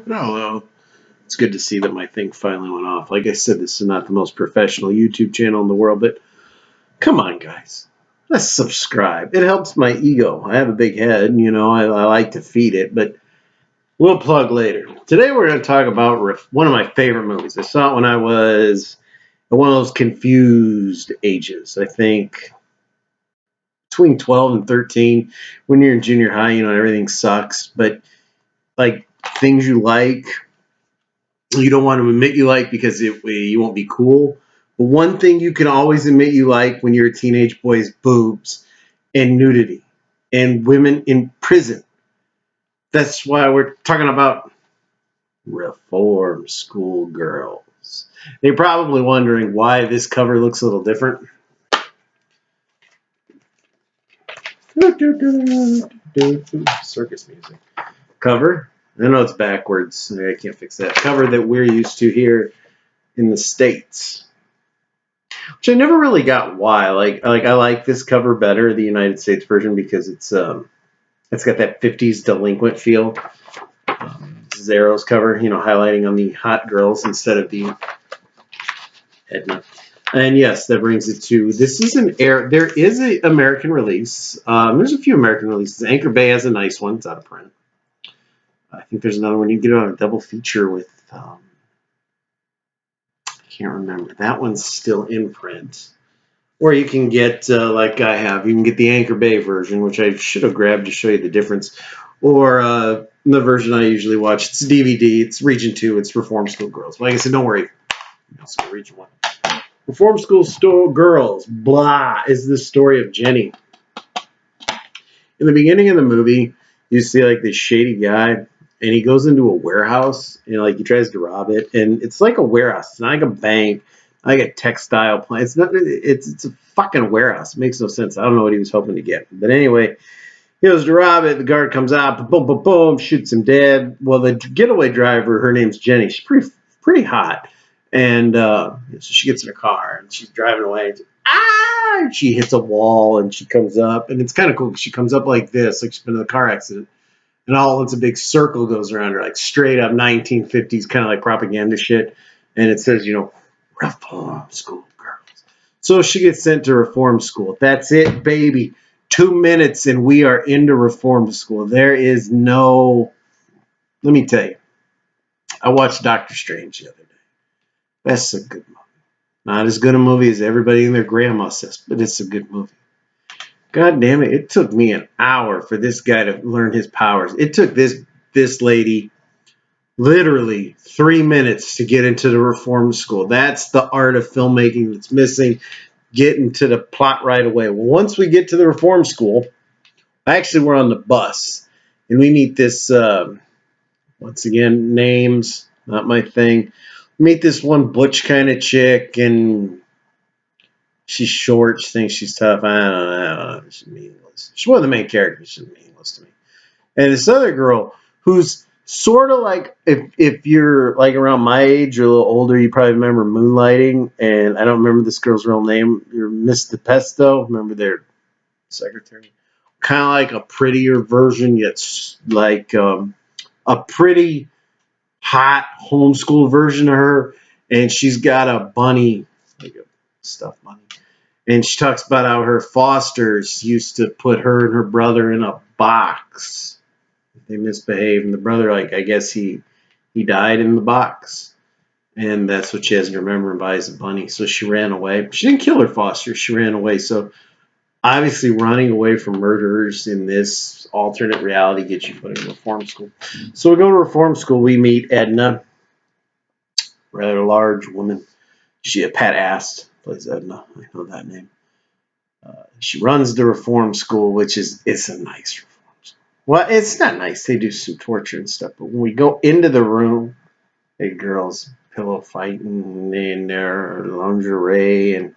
Hello. It's good to see that my thing finally went off. Like I said, this is not the most professional YouTube channel in the world, but come on, guys. Let's subscribe. It helps my ego. I have a big head, I like to feed it, but we'll plug later. Today we're going to talk about one of my favorite movies. I saw it when I was at one of those confused ages. I think between 12 and 13. When you're in junior high, everything sucks, but like things you like, you don't want to admit you like because you won't be cool. But one thing you can always admit you like when you're a teenage boy is boobs and nudity and women in prison. That's why we're talking about reform school girls. You're probably wondering why this cover looks a little different. Circus music. Cover. I know it's backwards. I can't fix that. Cover that we're used to here in the States. Which I never really got why. I like this cover better, the United States version, because it's got that 50s delinquent feel. Zero's cover, highlighting on the hot girls instead of the Edna. And yes, that brings it to, this is there is an American release. There's a few American releases. Anchor Bay has a nice one. It's out of print. I think there's another one. You can get it on a double feature with, I can't remember. That one's still in print. Or you can get, like I have, you can get the Anchor Bay version, which I should have grabbed to show you the difference. Or the version I usually watch. It's a DVD. It's Region 2. It's Reform School Girls. Like I said, don't worry. Also Region 1. Reform School Girls, blah, is the story of Jenny. In the beginning of the movie, you see like this shady guy, and he goes into a warehouse, and he tries to rob it, and it's like a warehouse. It's not like a bank, like a textile plant. It's a fucking warehouse. It makes no sense. I don't know what he was hoping to get. But anyway, he goes to rob it. The guard comes out, boom, boom, boom, shoots him dead. Well, the getaway driver, her name's Jenny. She's pretty hot. And so she gets in her car, and she's driving away. And she hits a wall, and she comes up. And it's kind of cool because she comes up like this, like she's been in a car accident. And all at once a big circle goes around her, like straight up 1950s, kind of like propaganda shit. And it says, Reform School Girls. So she gets sent to Reform School. That's it, baby. 2 minutes, and we are into Reform School. There is no... Let me tell you. I watched Doctor Strange the other day. That's a good movie. Not as good a movie as everybody and their grandma says, but it's a good movie. God damn it, it took me an hour for this guy to learn his powers. It took this lady literally 3 minutes to get into the Reform School. That's the art of filmmaking that's missing. Getting to the plot right away. Well, once we get to the Reform School, actually we're on the bus, and we meet this, once again, names, not my thing. Meet this one butch kind of chick, and she's short. She thinks she's tough. I don't know. She's meaningless. She's one of the main characters. She's meaningless to me. And this other girl who's sort of like, if you're like around my age or a little older, you probably remember Moonlighting. And I don't remember this girl's real name. You're Miss DePesto. Remember their secretary? Kind of like a prettier version, yet like a pretty hot homeschool version of her, and she's got a bunny, like a stuffed bunny, and she talks about how her fosters used to put her and her brother in a box if they misbehaved, and the brother, I guess he died in the box, and that's what she has to remember and buys a bunny. So she ran away. She didn't kill her foster. She ran away. So obviously, running away from murderers in this alternate reality gets you put in Reform School. So we go to Reform School. We meet Edna, rather large woman. Pat Ast plays Edna. I know that name. She runs the Reform School, which it's a nice Reform School. Well, it's not nice. They do some torture and stuff. But when we go into the room, the girls pillow fighting in their lingerie, and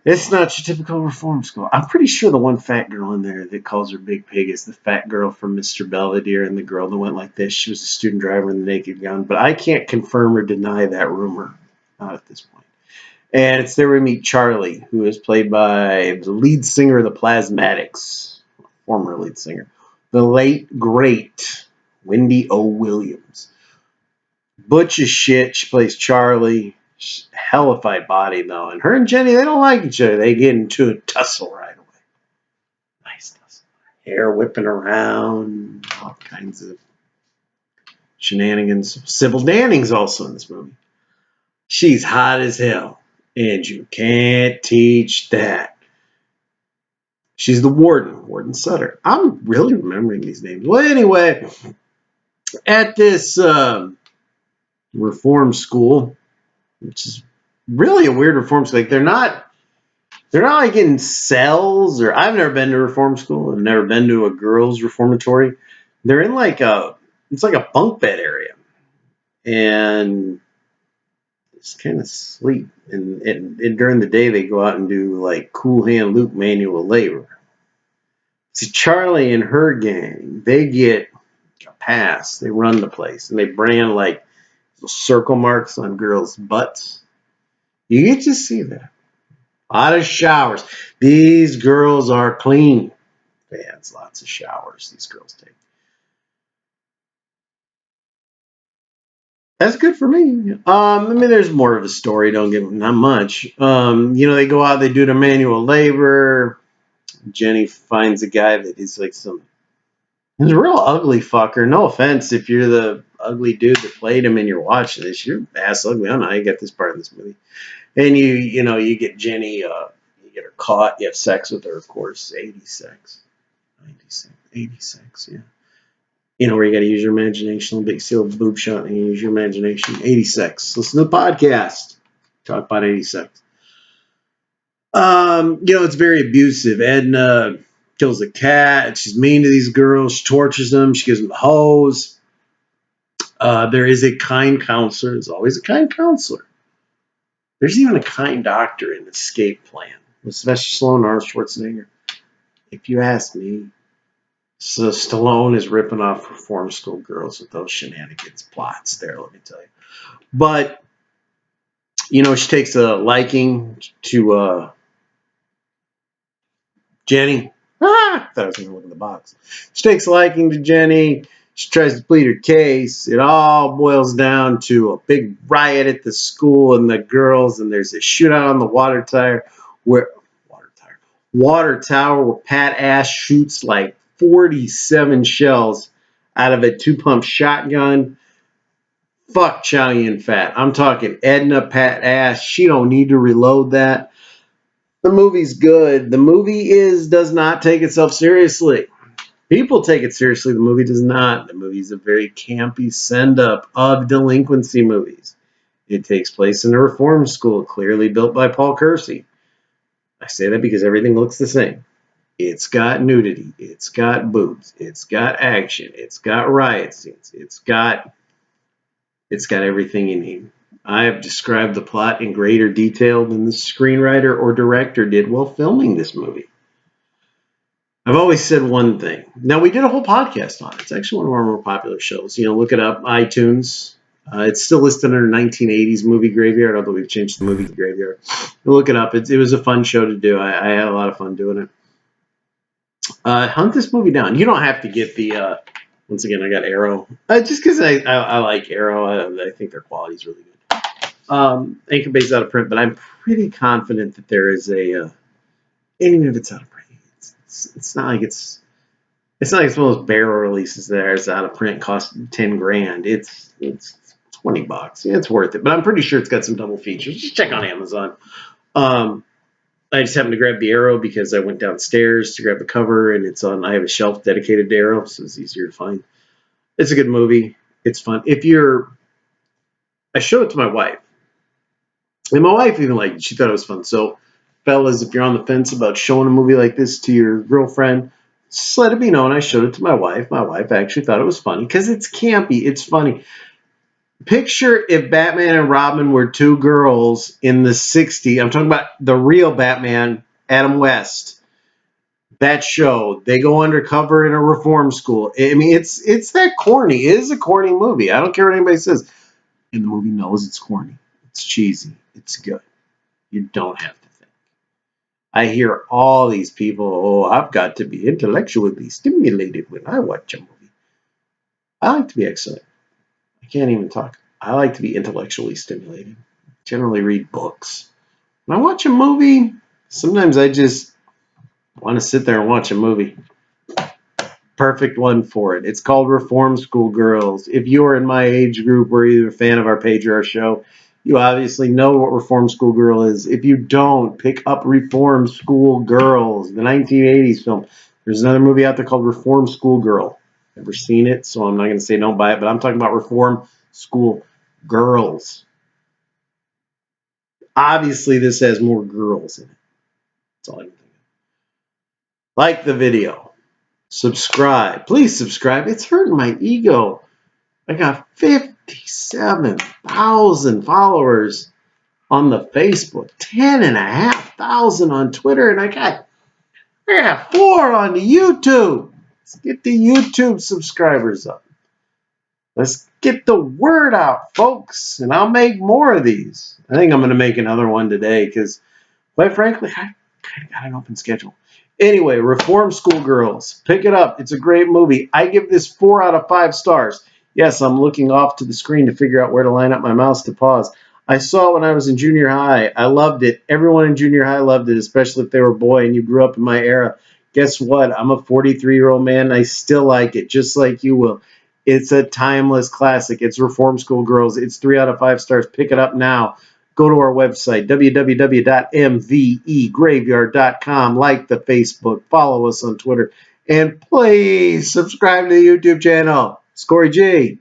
it's not your typical Reform School. I'm pretty sure the one fat girl in there that calls her Big Pig is the fat girl from Mr. Belvedere, and the girl that went like this, she was a student driver in the Naked Gun. But I can't confirm or deny that rumor. Not at this point. And it's there we meet Charlie, who is played by the lead singer of the Plasmatics, former lead singer, the late, great Wendy O. Williams. Butch as shit. She plays Charlie. She's a hellified body, though. And her and Jenny, they don't like each other. They get into a tussle right away. Nice tussle. Hair whipping around. All kinds of shenanigans. Sybil Danning's also in this movie. She's hot as hell. And you can't teach that. She's the Warden Sutter. I'm really remembering these names. Well, anyway, at this reform school, which is really a weird reform school. Like they're not like in cells, or I've never been to reform school. I've never been to a girls' reformatory. They're in it's like a bunk bed area, and it's kind of sleep. And during the day they go out and do like cool hand Luke manual labor. See, Charlie and her gang, they get a pass. They run the place, and they brand like circle marks on girls' butts. You get to see that. A lot of showers. These girls are clean. Fans, lots of showers these girls take. That's good for me. I mean, there's more of a story. Don't get not much. They go out, they do the manual labor. Jenny finds a guy that is like he's a real ugly fucker. No offense if you're the ugly dude that played him and you're watching this. You're ass ugly. I don't know how you get this part of this movie. And you get Jenny, you get her caught, you have sex with her, of course. 86, 96, 86, yeah. Where you got to use your imagination. A big seal of boob shot and you use your imagination. 86. Listen to the podcast. Talk about 86. It's very abusive. Edna kills a cat. She's mean to these girls. She tortures them. She gives them the hose. There is a kind counselor. There's always a kind counselor. There's even a kind doctor in Escape Plan with Sylvester Stallone and Arnold Schwarzenegger. If you ask me, so Stallone is ripping off reform school girls with those shenanigans plots there, let me tell you. But, she takes a liking to Jenny. I thought I was going to look in the box. She takes a liking to Jenny. She tries to plead her case. It all boils down to a big riot at the school and the girls, and there's a shootout on the water tower where Pat Ash shoots like 47 shells out of a 2-pump shotgun. Fuck Chow Yun Fat. I'm talking Edna Pat Ash. She don't need to reload that. The movie's good. The movie does not take itself seriously. People take it seriously. The movie does not. The movie's a very campy send-up of delinquency movies. It takes place in a reform school, clearly built by Paul Kersey. I say that because everything looks the same. It's got nudity. It's got boobs. It's got action. It's got riot scenes. It's got everything you need. I have described the plot in greater detail than the screenwriter or director did while filming this movie. I've always said one thing. Now, we did a whole podcast on it. It's actually one of our more popular shows. Look it up, iTunes. It's still listed under 1980s Movie Graveyard, although we've changed the Movie Graveyard. Look it up. It was a fun show to do. I had a lot of fun doing it. Hunt this movie down. You don't have to get the... once again, I got Arrow. Just because I like Arrow. I think their quality is really good. Anchor Bay's out of print, but I'm pretty confident that there is a... even if it's out of print, it's not like it's one of those barrel releases there. It's out of print, costs $10,000. It's $20. Yeah, it's worth it. But I'm pretty sure it's got some double features. Just check on Amazon. I just happened to grab the Arrow because I went downstairs to grab the cover, and I have a shelf dedicated to Arrow, so it's easier to find. It's a good movie. It's fun. I showed it to my wife, and my wife even liked it. She thought it was fun. So, fellas, if you're on the fence about showing a movie like this to your girlfriend, just let it be known I showed it to my wife. My wife actually thought it was funny because it's campy. It's funny. Picture if Batman and Robin were two girls in the 60s. I'm talking about the real Batman, Adam West. That show, they go undercover in a reform school. I mean, it's that corny. It is a corny movie. I don't care what anybody says. And the movie knows it's corny. It's cheesy. It's good. You don't have to think. I hear all these people, I've got to be intellectually stimulated when I watch a movie. I like to be excited. I can't even talk. I like to be intellectually stimulated. Generally read books. When I watch a movie, sometimes I just want to sit there and watch a movie. Perfect one for it. It's called Reform School Girls. If you're in my age group or you're a fan of our page or our show, you obviously know what Reform School Girl is. If you don't, pick up Reform School Girls, the 1980s film. There's another movie out there called Reform School Girl. Never seen it, so I'm not going to say don't buy it, but I'm talking about Reform School Girls. Obviously, this has more girls in it. That's all I can think of. Like the video. Subscribe. Please subscribe. It's hurting my ego. I got 57,000 followers on the Facebook, 10,500 on Twitter, and I got 4 on the YouTube. Let's get the YouTube subscribers up. Let's get the word out, folks, and I'll make more of these. I think I'm going to make another one today because, quite frankly, I kind of got an open schedule. Anyway, Reform School Girls. Pick it up. It's a great movie. I give this 4 out of 5 stars. Yes, I'm looking off to the screen to figure out where to line up my mouse to pause. I saw it when I was in junior high. I loved it. Everyone in junior high loved it, especially if they were a boy and you grew up in my era. Guess what? I'm a 43-year-old man and I still like it, just like you will. It's a timeless classic. It's Reform School Girls. It's 3 out of 5 stars. Pick it up now. Go to our website, www.mvegraveyard.com. Like the Facebook. Follow us on Twitter. And please subscribe to the YouTube channel. It's Cory G.